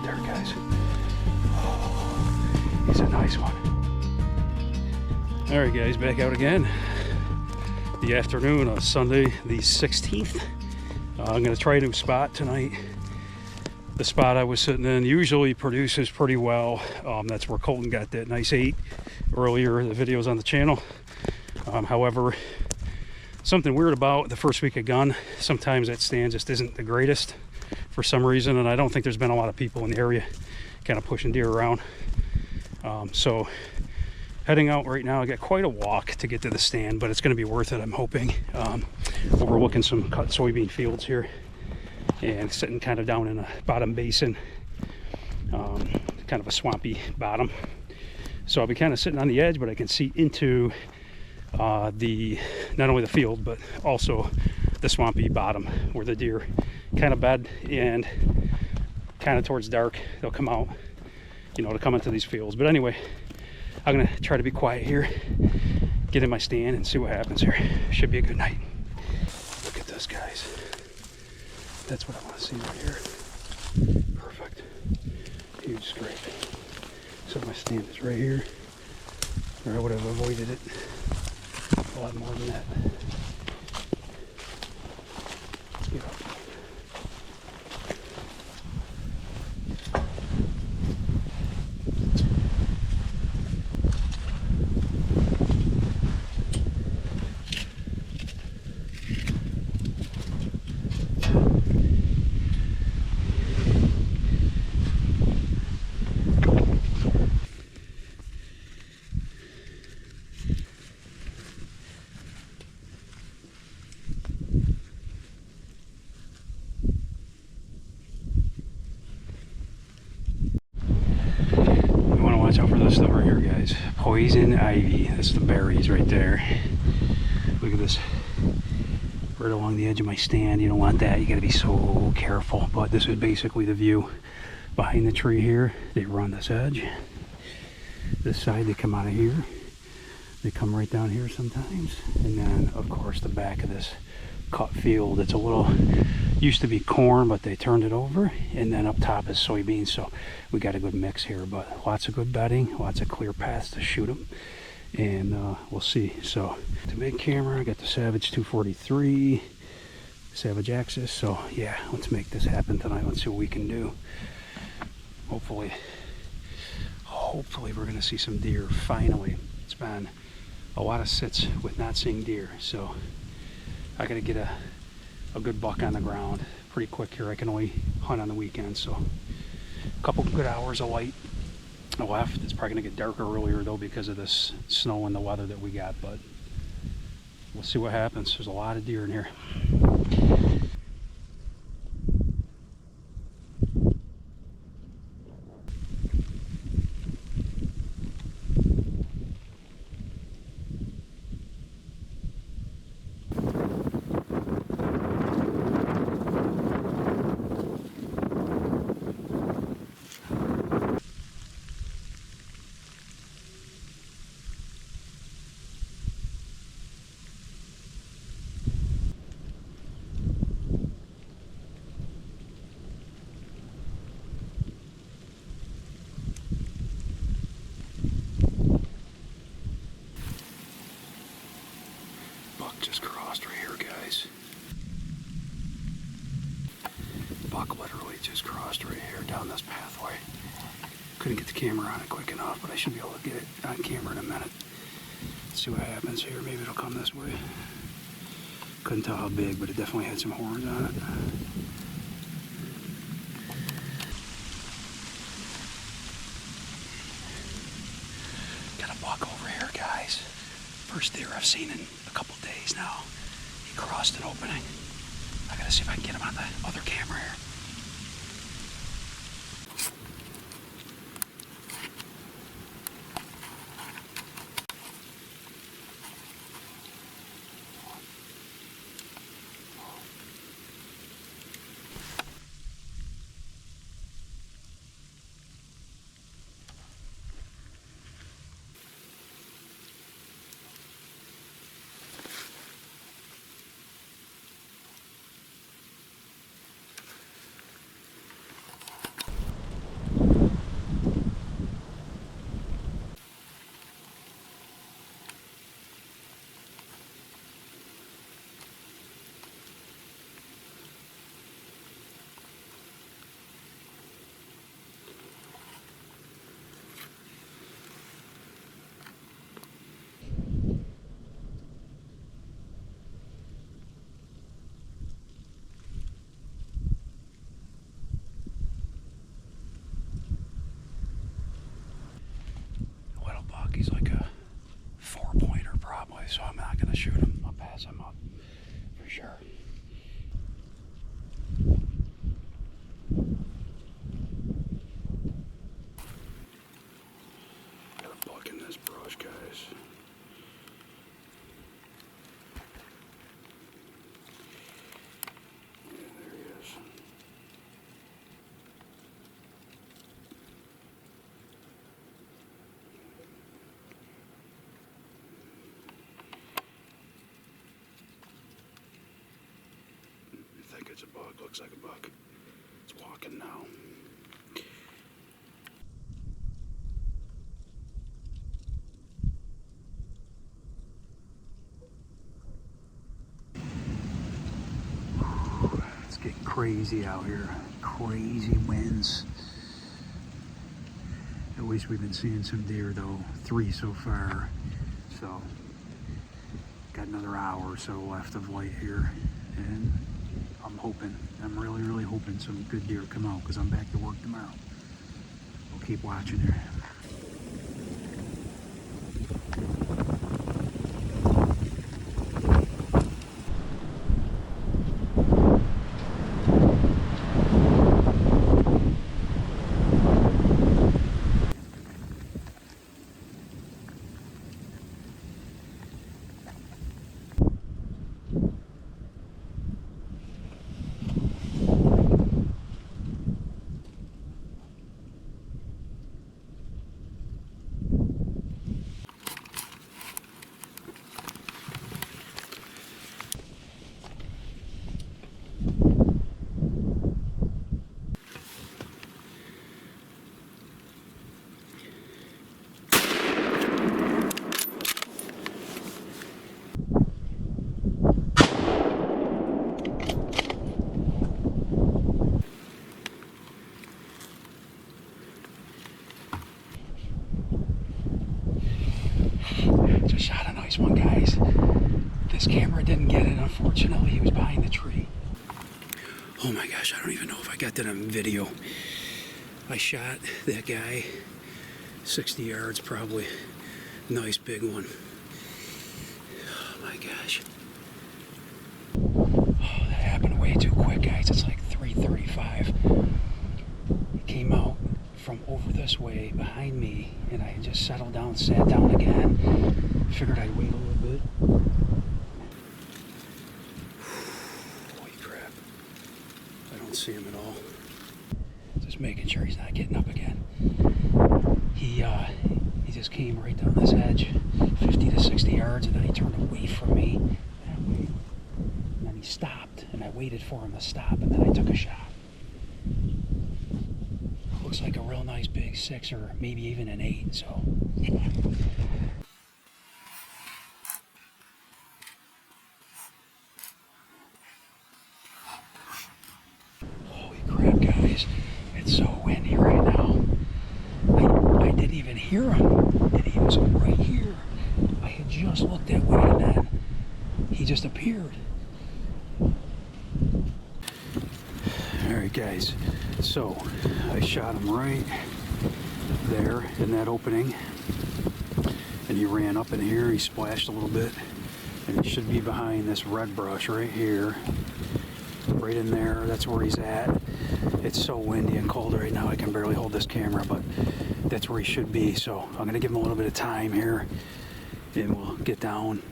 there, guys. Oh, he's a nice one. All right, guys, back out again. The afternoon of Sunday, the 16th. I'm gonna try a new spot tonight. The spot I was sitting in usually produces pretty well. That's where Colton got that nice 8 earlier, the videos on the channel. However, something weird about the first week of gun, sometimes that stand just isn't the greatest for some reason, and I don't think there's been a lot of people in the area kind of pushing deer around. So heading out right now. I got quite a walk to get to the stand, but it's going to be worth it, I'm hoping. Overlooking some cut soybean fields here and sitting kind of down in a bottom basin, kind of a swampy bottom. So I'll be kind of sitting on the edge, but I can see into not only the field, but also the swampy bottom where the deer kind of bed, and kind of towards dark they'll come out, you know, to come into these fields. But anyway, I'm gonna try to be quiet here, get in my stand and see what happens here. Should be a good night. Look at this, guys. That's what I want to see right here. Perfect. Huge scrape. So my stand is right here, or I would have avoided it a lot more than that. Let's get up. Watch out for this stuff right here, guys. Poison ivy. That's the berries right there. Look at this. Right along the edge of my stand. You don't want that. You got to be so careful. But this is basically the view behind the tree here. They run this edge. This side, they come out of here. They come right down here sometimes. And then, of course, the back of this cut field. It's a little, used to be corn, but they turned it over, and then up top is soybeans. So we got a good mix here, but lots of good bedding, lots of clear paths to shoot them, and we'll see. So the big camera, I got the Savage 243 Savage Axis. So yeah, let's make this happen tonight. Let's see what we can do. Hopefully we're gonna see some deer finally. It's been a lot of sits with not seeing deer, so I gotta get a good buck on the ground pretty quick here. I can only hunt on the weekend, so a couple good hours of light left. It's probably gonna get darker earlier though because of this snow and the weather that we got, but we'll see what happens. There's a lot of deer in here. Just crossed right here, guys. Buck literally just crossed right here down this pathway. Couldn't get the camera on it quick enough, but I should be able to get it on camera in a minute. Let's see what happens here. Maybe it'll come this way. Couldn't tell how big, but it definitely had some horns on it. Got a buck over here, guys. First deer I've seen in a couple days now. He crossed an opening. I gotta see if I can get him on the other camera here. shoot him. I'll pass him up for sure. Got a buck in this brush, guys. Yeah, there he is. I think it's a buck. Looks like a buck. It's walking now. It's getting crazy out here. Crazy winds. At least we've been seeing some deer though. 3 so far. So got another hour or so left of light here. And I'm really hoping some good deer come out because I'm back to work tomorrow. We'll keep watching here. Just shot a nice one, guys. This camera didn't get it, unfortunately. He was behind the tree. Oh my gosh, I don't even know if I got that on video. I shot that guy 60 yards probably. Nice big one. Oh my gosh. Oh, that happened way too quick, guys. It's like 3:35. He came out from over this way behind me, and I just settled down, sat down again. Figured I'd wait a little bit. Holy crap. I don't see him at all. Just making sure he's not getting up again. He just came right down this edge, 50 to 60 yards, and then he turned away from me that way. And then he stopped, and I waited for him to stop, and then I took a shot. Looks like a real nice big 6 or maybe even an 8, so yeah. Holy crap, guys. It's so windy right now. I didn't even hear him, and he was right here. I had just looked that way, and then he just appeared. Alright guys, so I shot him right there in that opening, and he ran up in here. He splashed a little bit, and he should be behind this red brush right here, right in there. That's where he's at. It's so windy and cold right now I can barely hold this camera, but that's where he should be. So I'm gonna give him a little bit of time here, and we'll get down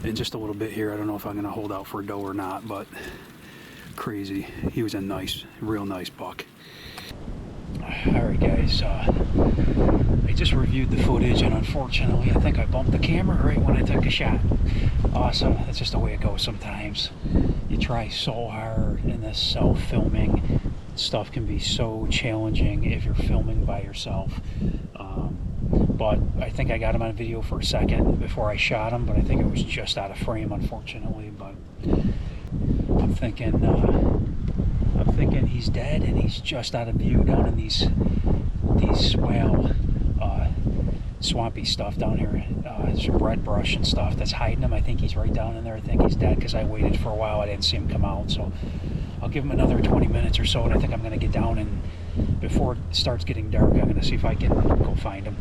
in just a little bit here. I don't know if I'm gonna hold out for a doe or not, but crazy. He was a nice, real nice buck. Alright guys, I just reviewed the footage, and unfortunately I think I bumped the camera right when I took a shot. Awesome. That's just the way it goes sometimes. You try so hard, and this self-filming stuff can be so challenging if you're filming by yourself. But I think I got him on video for a second before I shot him, but I think it was just out of frame, unfortunately. But I'm thinking he's dead, and he's just out of view down in these swale, swampy stuff down here. Some red brush and stuff that's hiding him. I think he's right down in there. I think he's dead because I waited for a while. I didn't see him come out, so I'll give him another 20 minutes or so, and I think I'm going to get down, and before it starts getting dark, I'm going to see if I can go find him.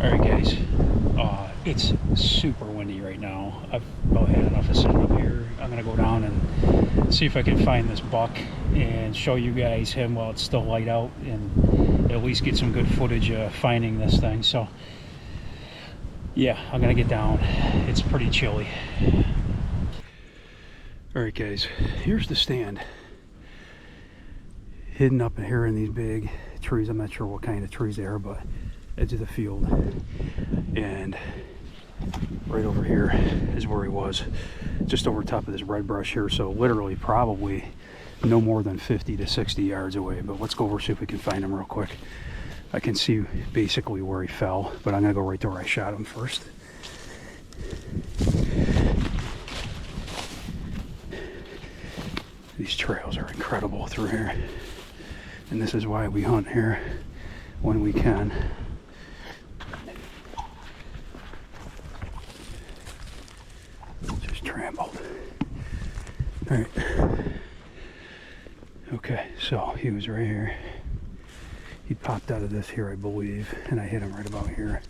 All right, guys. It's super windy right now. I've about had enough of sitting up here. I'm gonna go down and see if I can find this buck and show you guys him while it's still light out, and at least get some good footage of finding this thing. So yeah, I'm gonna get down. It's pretty chilly. All right, guys, here's the stand, hidden up in here in these big trees. I'm not sure what kind of trees they are, but edge of the field. And right over here is where he was, just over top of this red brush here. So literally probably no more than 50 to 60 yards away. But let's go over, see if we can find him real quick. I can see basically where he fell, but I'm gonna go right to where I shot him first. These trails are incredible through here, and this is why we hunt here when we can. Just trampled. All right. Okay, so he was right here. He popped out of this here, I believe, and I hit him right about here,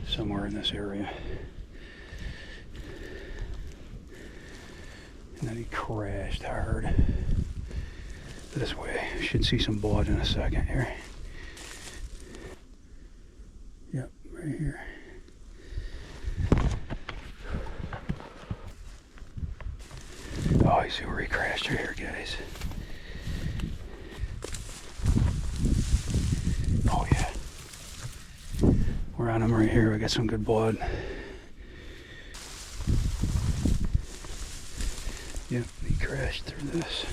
somewhere in this area. And then he crashed hard this way. Should see some blood in a second here. Yep, right here. Oh, you see where he crashed right here, guys. Oh yeah. We're on him right here. We got some good blood. Yep, he crashed through this.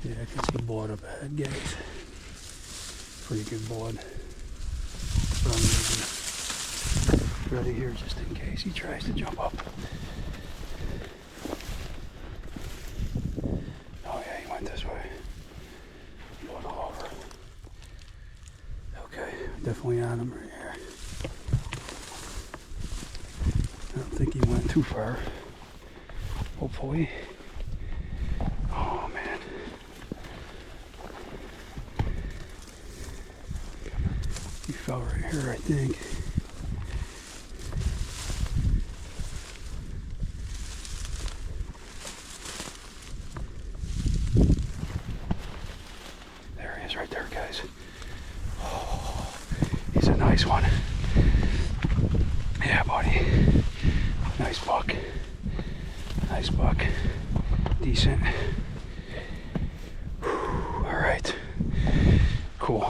Yeah, I can see blood up ahead, guys. Pretty good blood. But I'm ready here just in case he tries to jump up. Oh yeah, he went this way. Blood all over. Okay, definitely on him right here. I don't think he went too far. Hopefully. Oh man. He fell right here, I think. There he is right there, guys. Oh, he's a nice one. Yeah, buddy. Nice buck. Nice buck. Decent. All right. Cool.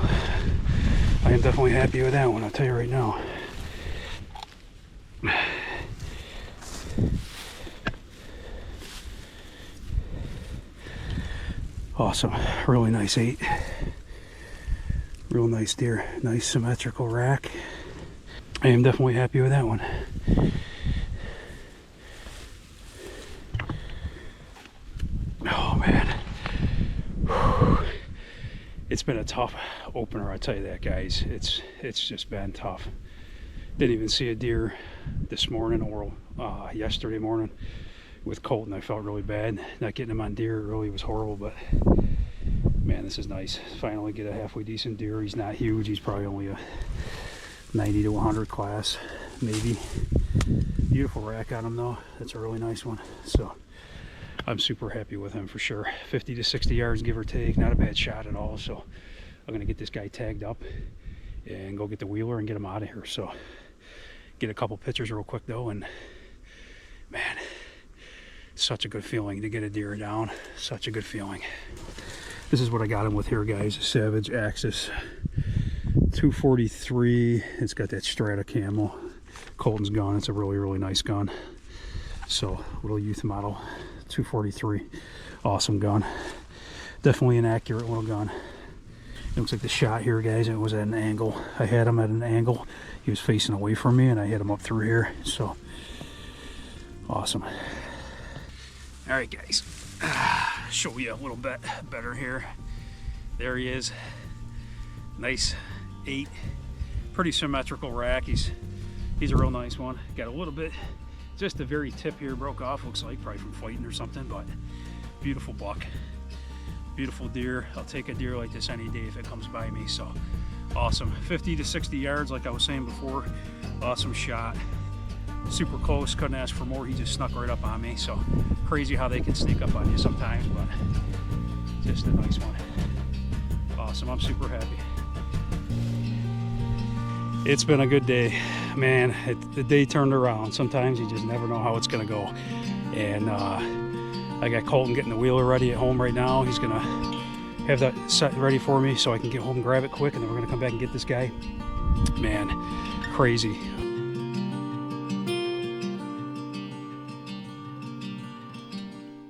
I am definitely happy with that one, I'll tell you right now. Awesome. Really nice 8. Real nice deer. Nice symmetrical rack. I am definitely happy with that one. Oh man. It's been a tough opener, I'll tell you that, guys. It's just been tough. Didn't even see a deer this morning or yesterday morning with Colton. I felt really bad not getting him on deer. It really was horrible, but man, this is nice. Finally get a halfway decent deer. He's not huge. He's probably only a 90 to 100 class, maybe. Beautiful rack on him though. That's a really nice one. So I'm super happy with him for sure. 50 to 60 yards, give or take. Not a bad shot at all. So I'm gonna get this guy tagged up and go get the wheeler and get him out of here. So get a couple pictures real quick though, and man, such a good feeling to get a deer down. Such a good feeling. This is what I got him with here, guys. Savage Axis 243. It's got that Strata camo. Colton's gun. It's a really nice gun. So little youth model 243. Awesome gun. Definitely an accurate little gun. It looks like the shot here, guys, it was at an angle. I had him at an angle. He was facing away from me and I hit him up through here. So awesome. All right, guys, show you a little bit better here. There he is. Nice 8, pretty symmetrical rack. He's a real nice one. Got a little bit, just the very tip here broke off, looks like, probably from fighting or something, but Beautiful buck. Beautiful deer. I'll take a deer like this any day if it comes by me. So awesome. 50 to 60 yards, like I was saying before. Awesome shot. Super close. Couldn't ask for more. He just snuck right up on me. So crazy how they can sneak up on you sometimes, but just a nice one. Awesome. I'm super happy. It's been a good day, man. The day turned around. Sometimes you just never know how it's gonna go. And I got Colton getting the wheeler ready at home right now. He's gonna have that set ready for me so I can get home and grab it quick, and then we're gonna come back and get this guy. Man, crazy.